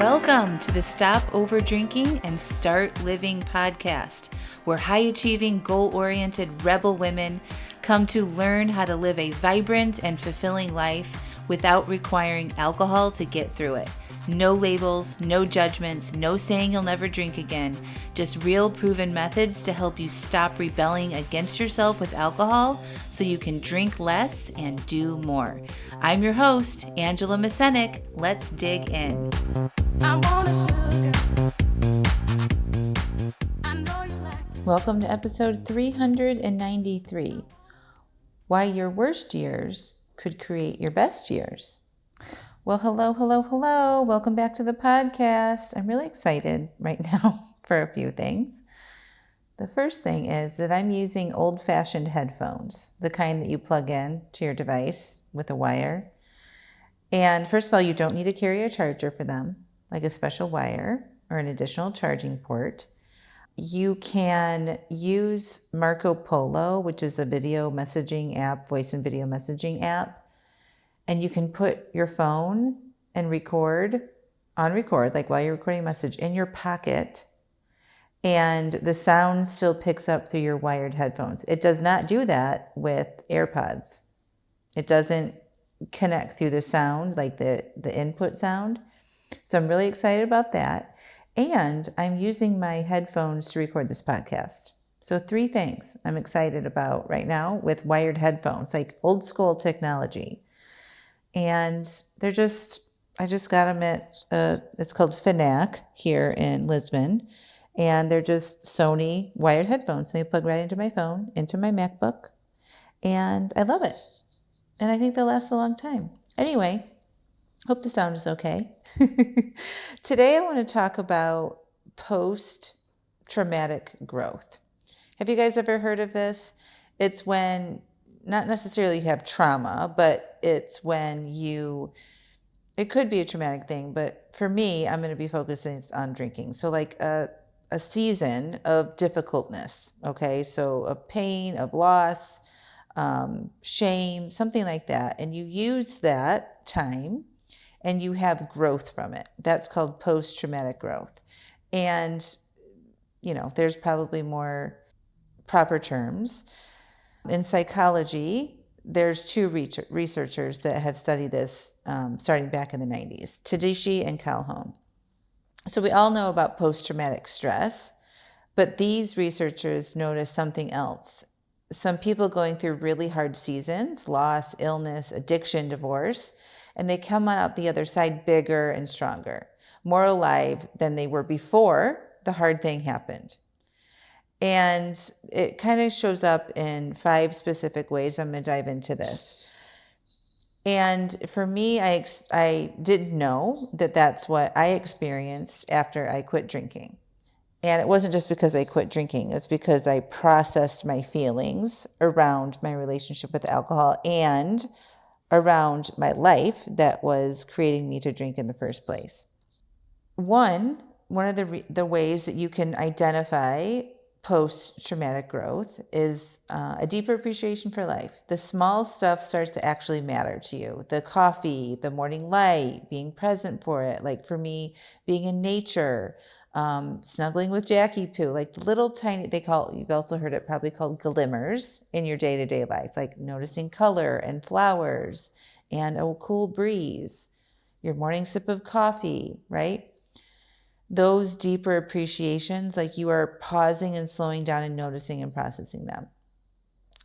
Welcome to the Stop Over Drinking and Start Living podcast, where high-achieving, goal-oriented rebel women come to learn how to live a vibrant and fulfilling life without requiring alcohol to get through it. No labels, no judgments, no saying you'll never drink again. Just real proven methods to help you stop rebelling against yourself with alcohol so you can drink less and do more. I'm your host, Angela Mascenik. Let's dig in. Welcome to episode 393. Why your worst years could create your best years. Well, hello. Welcome back to the podcast. I'm really excited right now for a few things. The first thing is that I'm using old-fashioned headphones, the kind that you plug in to your device with a wire. And first of all, you don't need to carry a charger for them, like a special wire or an additional charging port. You can use Marco Polo, which is a video messaging app, voice and video messaging app. And you can put your phone and record, like while you're recording a message, in your pocket. And the sound still picks up through your wired headphones. It does not do that with AirPods. It doesn't connect through the sound, like the input sound. So I'm really excited about that. And I'm using my headphones to record this podcast. So 3 things I'm excited about right now with wired headphones, like old school technology. And I just got them at, it's called Mascenik here in Lisbon. And they're just Sony wired headphones. They plug right into my phone, into my MacBook. And I love it. And I think they'll last a long time. Anyway, hope the sound is okay. Today I want to talk about post-traumatic growth. Have you guys ever heard of this? It's when, not necessarily you have trauma, but it's when it could be a traumatic thing, but for me, I'm going to be focusing on drinking. So like a season of difficultness, okay? So of pain, of loss, shame, something like that. And you use that time and you have growth from it. That's called post-traumatic growth. And, there's probably more proper terms. In psychology, there's 2 researchers that have studied this starting back in the 90s, Tedeschi and Calhoun. So we all know about post-traumatic stress, but these researchers noticed something else. Some people going through really hard seasons, loss, illness, addiction, divorce, and they come out the other side bigger and stronger, more alive than they were before the hard thing happened. And it kind of shows up in 5 specific ways. I'm going to dive into this. And for me, I didn't know that that's what I experienced after I quit drinking. And it wasn't just because I quit drinking. It's because I processed my feelings around my relationship with alcohol and around my life that was creating me to drink in the first place. One of the ways that you can identify post-traumatic growth is a deeper appreciation for life. The small stuff starts to actually matter to you. The coffee, the morning light, being present for it. Like for me, being in nature, snuggling with Jackie Poo, like the little tiny, you've also heard it probably called glimmers in your day-to-day life, like noticing color and flowers and a cool breeze, your morning sip of coffee, right? Those deeper appreciations, like you are pausing and slowing down and noticing and processing them.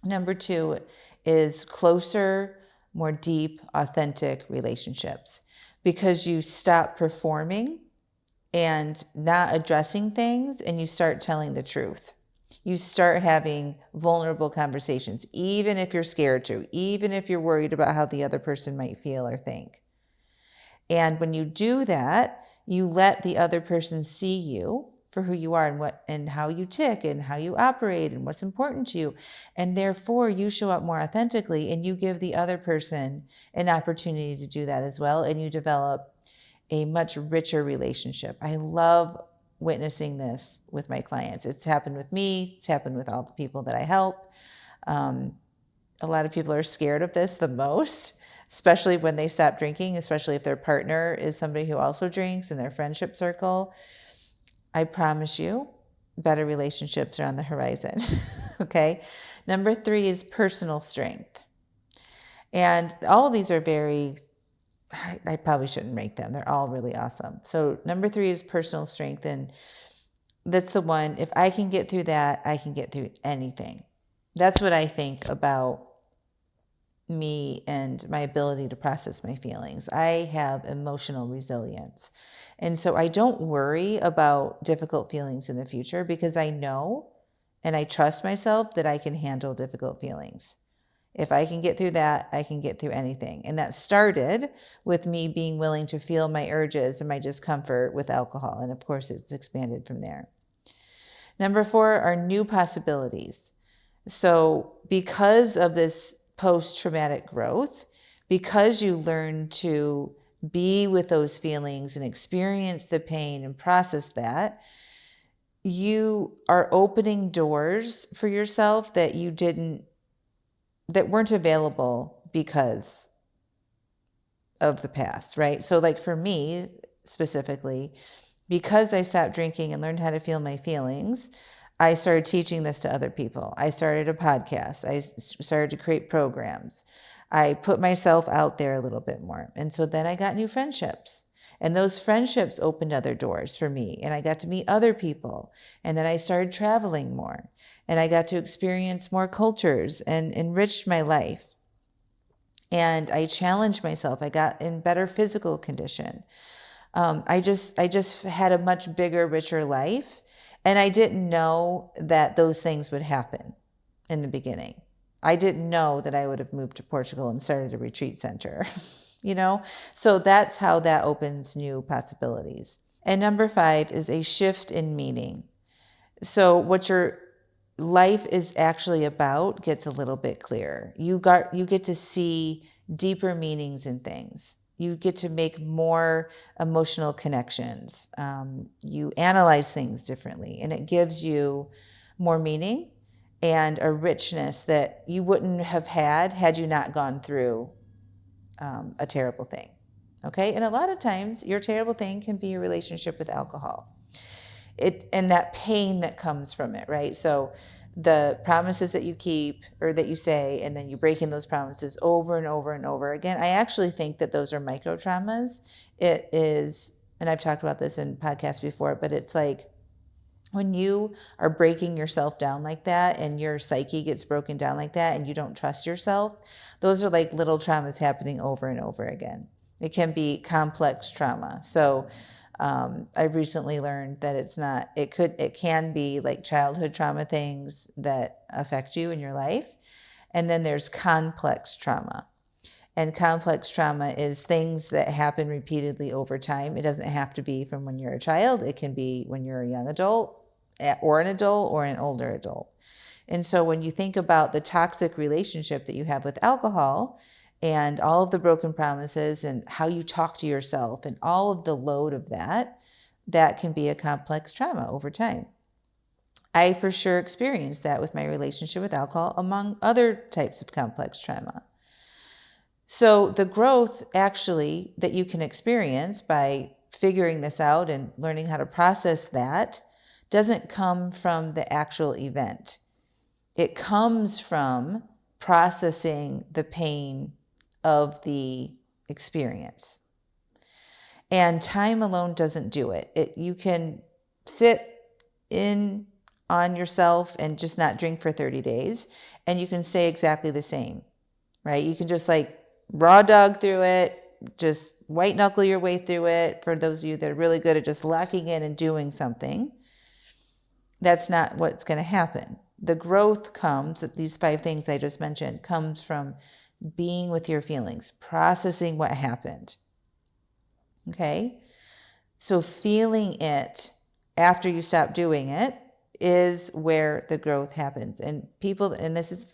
Number 2 is closer, more deep, authentic relationships, because you stop performing and not addressing things and you start telling the truth. You start having vulnerable conversations, even if you're scared to, even if you're worried about how the other person might feel or think. And when you do that, you let the other person see you for who you are and how you tick and how you operate and what's important to you. And therefore you show up more authentically and you give the other person an opportunity to do that as well. And you develop a much richer relationship. I love witnessing this with my clients. It's happened with me. It's happened with all the people that I help. a lot of people are scared of this the most, especially when they stop drinking, especially if their partner is somebody who also drinks in their friendship circle. I promise you, better relationships are on the horizon. Okay. Number 3 is personal strength. And all of these are I probably shouldn't rank them. They're all really awesome. So number 3 is personal strength. And that's the one, if I can get through that, I can get through anything. That's what I think about me and my ability to process my feelings. I have emotional resilience. And so I don't worry about difficult feelings in the future because I know and I trust myself that I can handle difficult feelings. If I can get through that, I can get through anything. And that started with me being willing to feel my urges and my discomfort with alcohol. And of course, it's expanded from there. Number 4 are new possibilities. So because of this post-traumatic growth, because you learn to be with those feelings and experience the pain and process that, you are opening doors for yourself that weren't available because of the past, right? So like for me specifically, because I stopped drinking and learned how to feel my feelings, I started teaching this to other people. I started a podcast. I started to create programs. I put myself out there a little bit more. And so then I got new friendships. And those friendships opened other doors for me. And I got to meet other people. And then I started traveling more. And I got to experience more cultures and enriched my life. And I challenged myself. I got in better physical condition. I just had a much bigger, richer life. And I didn't know that those things would happen in the beginning. I didn't know that I would have moved to Portugal and started a retreat center, So that's how that opens new possibilities. And number 5 is a shift in meaning. So what your life is actually about gets a little bit clearer. You get to see deeper meanings in things. You get to make more emotional connections. You analyze things differently, and it gives you more meaning and a richness that you wouldn't have had you not gone through a terrible thing. Okay? And a lot of times your terrible thing can be a relationship with alcohol. And that pain that comes from it, right? So the promises that you keep or that you say, and then you breaking those promises over and over and over again. I actually think that those are micro traumas. It is, and I've talked about this in podcasts before, but it's like when you are breaking yourself down like that and your psyche gets broken down like that and you don't trust yourself, those are like little traumas happening over and over again. It can be complex trauma. So I've recently learned that it can be like childhood trauma things that affect you in your life. And then there's complex trauma. And complex trauma is things that happen repeatedly over time. It doesn't have to be from when you're a child. It can be when you're a young adult or an adult or an older adult. And so when you think about the toxic relationship that you have with alcohol and all of the broken promises and how you talk to yourself and all of the load of that can be a complex trauma over time. I for sure experienced that with my relationship with alcohol, among other types of complex trauma. So the growth actually that you can experience by figuring this out and learning how to process that doesn't come from the actual event. It comes from processing the pain of the experience. And time alone doesn't do it. You can sit in on yourself and just not drink for 30 days, and you can stay exactly the same, right? You can just like raw dog through it, just white knuckle your way through it. For those of you that are really good at just locking in and doing something, that's not what's going to happen. The growth comes, these 5 things I just mentioned, comes from being with your feelings, processing what happened. Okay? So feeling it after you stop doing it is where the growth happens. And people, and this is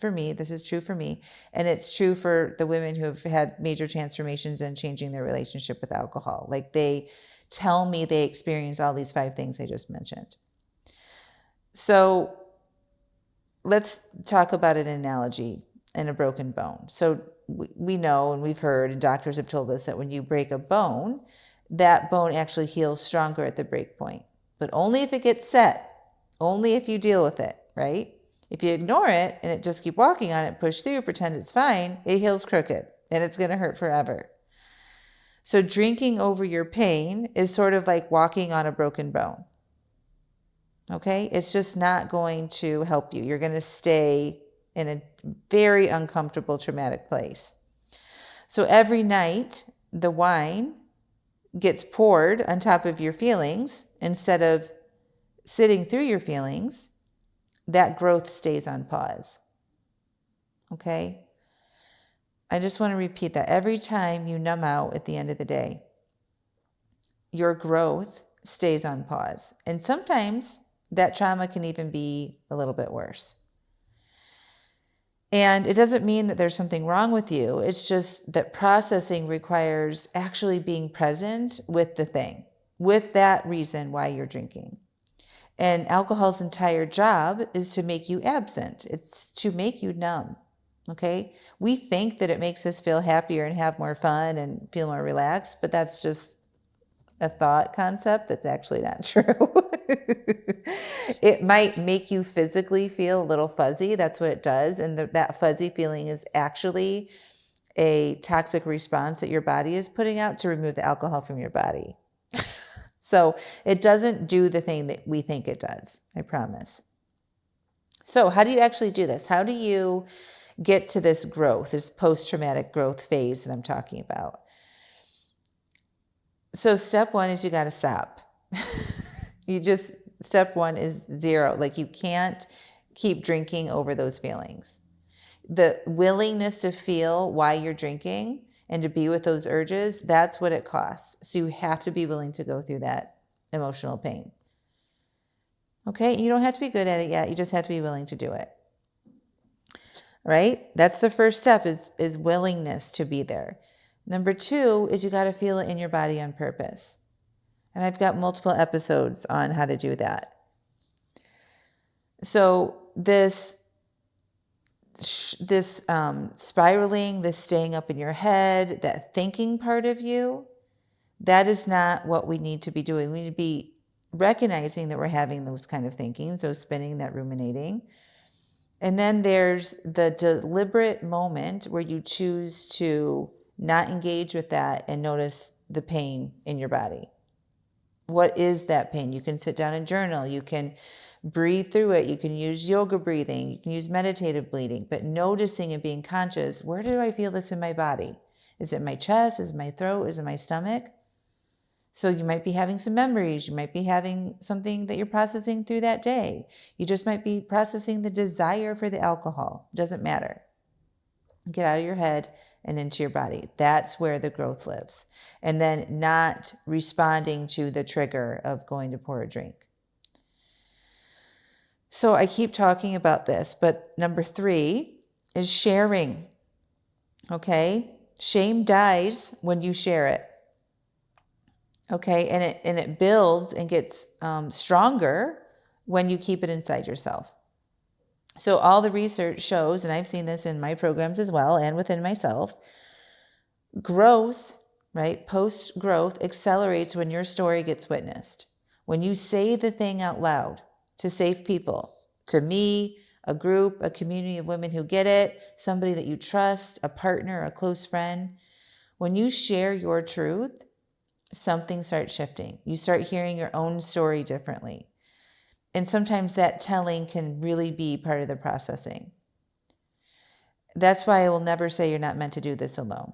true for me, and it's true for the women who have had major transformations and changing their relationship with alcohol. Like they tell me they experience all these 5 things I just mentioned. So let's talk about an analogy. and a broken bone. So we know, and we've heard, and doctors have told us that when you break a bone, that bone actually heals stronger at the break point, but only if it gets set, only if you deal with it, right? If you ignore it and it just keep walking on it, push through, pretend it's fine, it heals crooked and it's going to hurt forever. So drinking over your pain is sort of like walking on a broken bone. Okay? It's just not going to help you. You're going to stay in a very uncomfortable, traumatic place. So every night, the wine gets poured on top of your feelings instead of sitting through your feelings. That growth stays on pause. Okay? I just want to repeat that. Every time you numb out at the end of the day, your growth stays on pause. And sometimes that trauma can even be a little bit worse. And it doesn't mean that there's something wrong with you. It's just that processing requires actually being present with the thing, with that reason why you're drinking. And alcohol's entire job is to make you absent. It's to make you numb. Okay? We think that it makes us feel happier and have more fun and feel more relaxed, but that's just a thought concept that's actually not true. It might make you physically feel a little fuzzy. That's what it does. And that fuzzy feeling is actually a toxic response that your body is putting out to remove the alcohol from your body. So it doesn't do the thing that we think it does, I promise. So how do you actually do this? How do you get to this growth, this post-traumatic growth phase that I'm talking about? So step one is you got to stop. Step one is zero. Like you can't keep drinking over those feelings. The willingness to feel why you're drinking and to be with those urges, that's what it costs. So you have to be willing to go through that emotional pain. Okay? You don't have to be good at it yet. You just have to be willing to do it. Right? That's the first step is willingness to be there. Number two is you got to feel it in your body on purpose. And I've got multiple episodes on how to do that. So this spiraling, this staying up in your head, that thinking part of you, that is not what we need to be doing. We need to be recognizing that we're having those kind of thinking, so spinning, that ruminating. And then there's the deliberate moment where you choose to not engage with that and notice the pain in your body. What is that pain? You can sit down and journal. You can breathe through it. You can use yoga breathing. You can use meditative breathing, but noticing and being conscious, where do I feel this in my body? Is it my chest? Is it my throat? Is it my stomach? So you might be having some memories. You might be having something that you're processing through that day. You just might be processing the desire for the alcohol. Doesn't matter. Get out of your head and into your body. That's where the growth lives. And then not responding to the trigger of going to pour a drink. So I keep talking about this, but number 3 is sharing. Okay? Shame dies when you share it. Okay? And it builds and gets stronger when you keep it inside yourself. So all the research shows, and I've seen this in my programs as well and within myself, growth, right? Post-growth accelerates when your story gets witnessed. When you say the thing out loud to safe people, to me, a group, a community of women who get it, somebody that you trust, a partner, a close friend. When you share your truth, something starts shifting. You start hearing your own story differently. And sometimes that telling can really be part of the processing. That's why I will never say you're not meant to do this alone.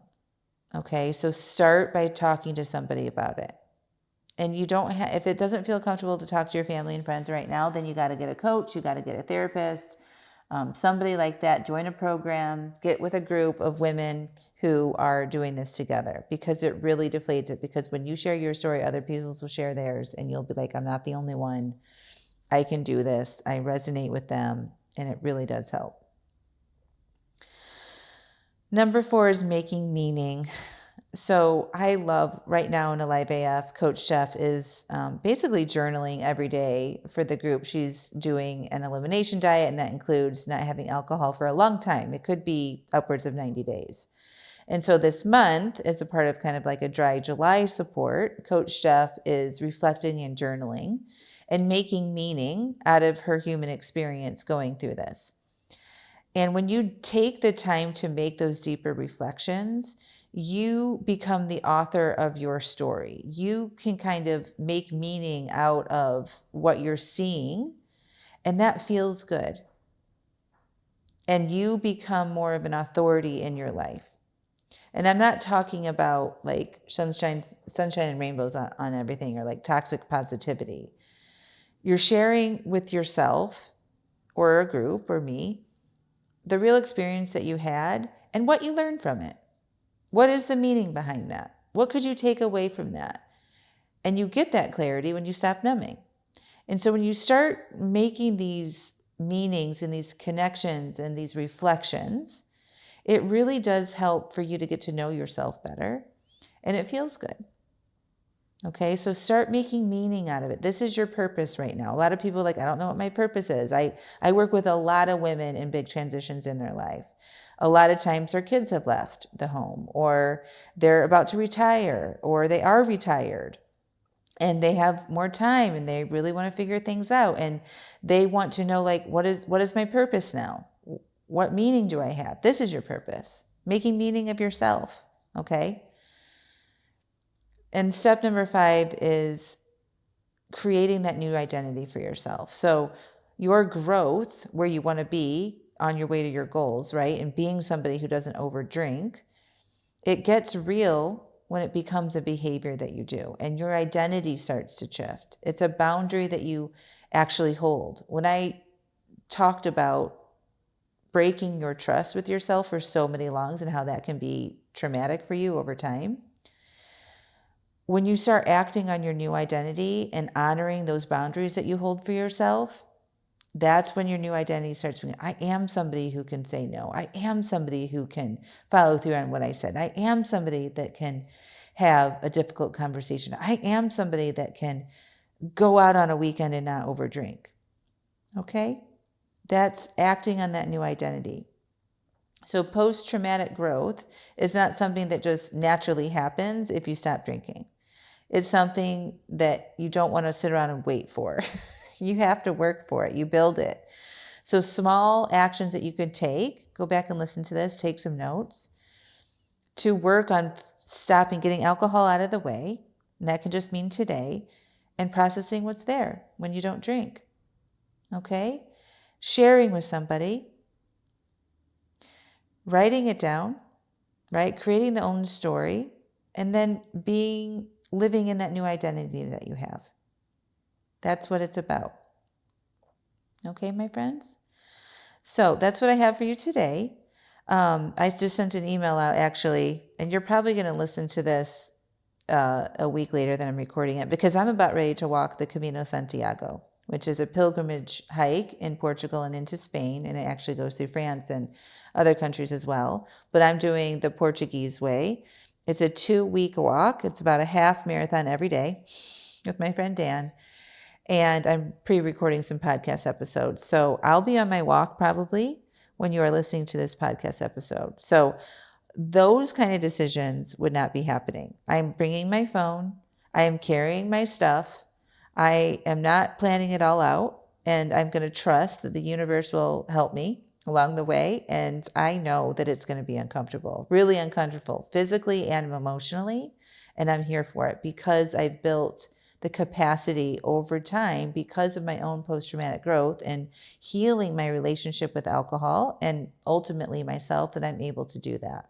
Okay, so start by talking to somebody about it. And you don't have, if it doesn't feel comfortable to talk to your family and friends right now, then you got to get a coach, you got to get a therapist, somebody like that, join a program, get with a group of women who are doing this together, because it really deflates it. Because when you share your story, other people will share theirs, and you'll be like, I'm not the only one. I can do this. I resonate with them, and it really does help. Number 4 is making meaning So I love right now in Alive AF, Coach Chef is basically journaling every day for the group. She's doing an elimination diet, and that includes not having alcohol for a long time. It could be upwards of 90 days. And so this month, as a part of kind of like a dry July support, Coach Chef is reflecting and journaling and making meaning out of her human experience going through this. And when you take the time to make those deeper reflections, you become the author of your story. You can kind of make meaning out of what you're seeing, and that feels good. And you become more of an authority in your life. And I'm not talking about like sunshine and rainbows on everything, or like toxic positivity. You're sharing with yourself or a group or me the real experience that you had and what you learned from it. What is the meaning behind that? What could you take away from that? And you get that clarity when you stop numbing. And so when you start making these meanings and these connections and these reflections, it really does help for you to get to know yourself better, and it feels good. Okay, so start making meaning out of it. This is your purpose right now. A lot of people are like, I don't know what my purpose is. I work with a lot of women in big transitions in their life. A lot of times their kids have left the home, or they're about to retire, or they are retired and they have more time and they really want to figure things out. And they want to know, like, what is my purpose now? What meaning do I have? This is your purpose. Making meaning of yourself. Okay. And step number 5 is creating that new identity for yourself. So your growth, where you want to be on your way to your goals, right? And being somebody who doesn't overdrink, it gets real when it becomes a behavior that you do and your identity starts to shift. It's a boundary that you actually hold. When I talked about breaking your trust with yourself for so many longs and how that can be traumatic for you over time, when you start acting on your new identity and honoring those boundaries that you hold for yourself, that's when your new identity starts being, I am somebody who can say no. I am somebody who can follow through on what I said. I am somebody that can have a difficult conversation. I am somebody that can go out on a weekend and not overdrink. Okay? That's acting on that new identity. So post-traumatic growth is not something that just naturally happens if you stop drinking. It's something that you don't want to sit around and wait for. You have to work for it. You build it. So small actions that you could take, go back and listen to this, take some notes, to work on stopping getting alcohol out of the way. And that can just mean today, and processing what's there when you don't drink. Okay? Sharing with somebody, writing it down, right? Creating the own story, and then living in that new identity that you have. That's what it's about. Okay, my friends? So that's what I have for you today. I just sent an email out, actually, and you're probably going to listen to this a week later than I'm recording it, because I'm about ready to walk the Camino Santiago, which is a pilgrimage hike in Portugal and into Spain, and it actually goes through France and other countries as well. But I'm doing the Portuguese way. It's a 2-week walk. It's about a half marathon every day with my friend Dan. And I'm pre-recording some podcast episodes. So I'll be on my walk probably when you are listening to this podcast episode. So those kind of decisions would not be happening. I'm bringing my phone. I am carrying my stuff. I am not planning it all out. And I'm going to trust that the universe will help me along the way. And I know that it's going to be uncomfortable, really uncomfortable, physically and emotionally. And I'm here for it because I've built the capacity over time, because of my own post-traumatic growth and healing my relationship with alcohol and ultimately myself, that I'm able to do that.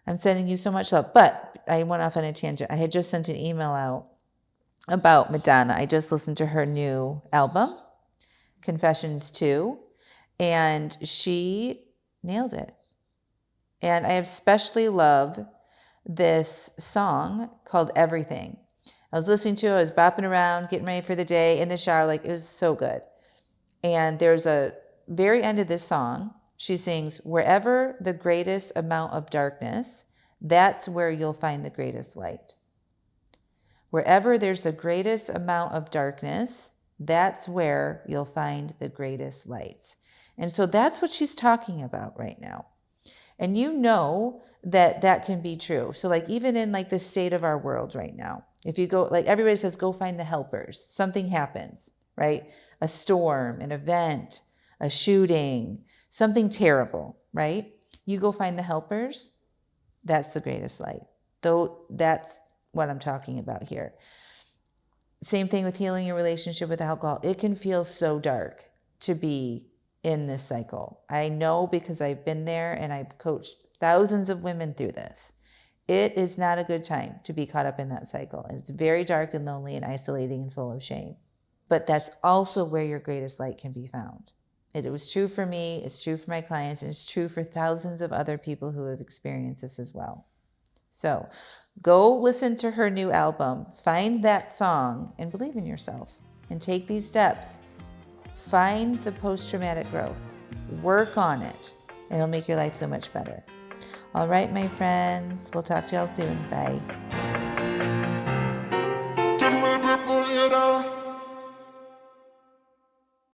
I'm sending you so much love. But I went off on a tangent. I had just sent an email out about Madonna. I just listened to her new album, Confessions 2, and she nailed it. And I especially love this song called Everything. I was listening to it, I was bopping around, getting ready for the day in the shower, like it was so good. And there's a very end of this song, she sings, wherever the greatest amount of darkness, That's where you'll find the greatest light. Wherever there's the greatest amount of darkness, that's where you'll find the greatest lights. And so that's what she's talking about right now. And you know that that can be true. So like even in like the state of our world right now, if you go, like everybody says, go find the helpers. Something happens, right? A storm, an event, a shooting, something terrible, right? You go find the helpers. That's the greatest light. Though that's what I'm talking about here. Same thing with healing your relationship with alcohol. It can feel so dark to be in this cycle. I know because I've been there and I've coached thousands of women through this. It is not a good time to be caught up in that cycle. And it's very dark and lonely and isolating and full of shame. But that's also where your greatest light can be found. It was true for me, it's true for my clients, and it's true for thousands of other people who have experienced this as well. So go listen to her new album, find that song, and believe in yourself, and take these steps. Find the post-traumatic growth, work on it, and it'll make your life so much better. All right, my friends, we'll talk to y'all soon. Bye.